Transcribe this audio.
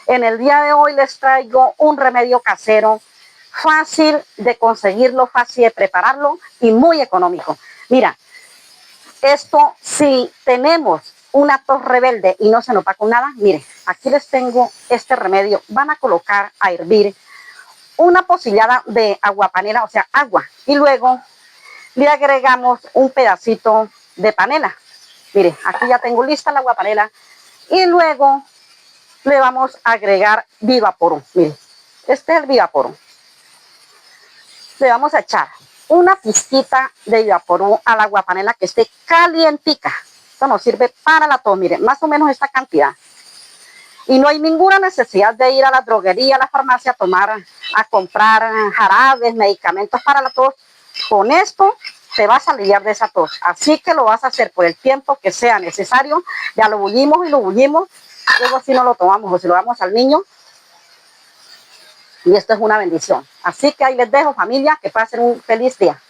En el día de hoy les traigo un remedio casero, fácil de conseguirlo, fácil de prepararlo y muy económico. Mira, esto si tenemos una tos rebelde y no se nos va con nada, miren, aquí les tengo este remedio. Van a colocar a hervir una pocillada de agua panela, o sea, agua, y luego le agregamos un pedacito de panela. Mire, aquí ya tengo lista la agua panela y luego le vamos a agregar Vivaporub. Mire, este es el Vivaporub. Le vamos a echar una pizquita de Vivaporub al agua panela que esté calientica. Esto nos sirve para la tos, mire, más o menos esta cantidad. Y no hay ninguna necesidad de ir a la droguería, a la farmacia a comprar jarabes, medicamentos para la tos. Con esto te vas a aliviar de esa tos. Así que lo vas a hacer por el tiempo que sea necesario. Ya lo bullimos y lo bullimos. Luego si no lo tomamos o si lo damos al niño. Y esto es una bendición. Así que ahí les dejo, familia, que pasen un feliz día.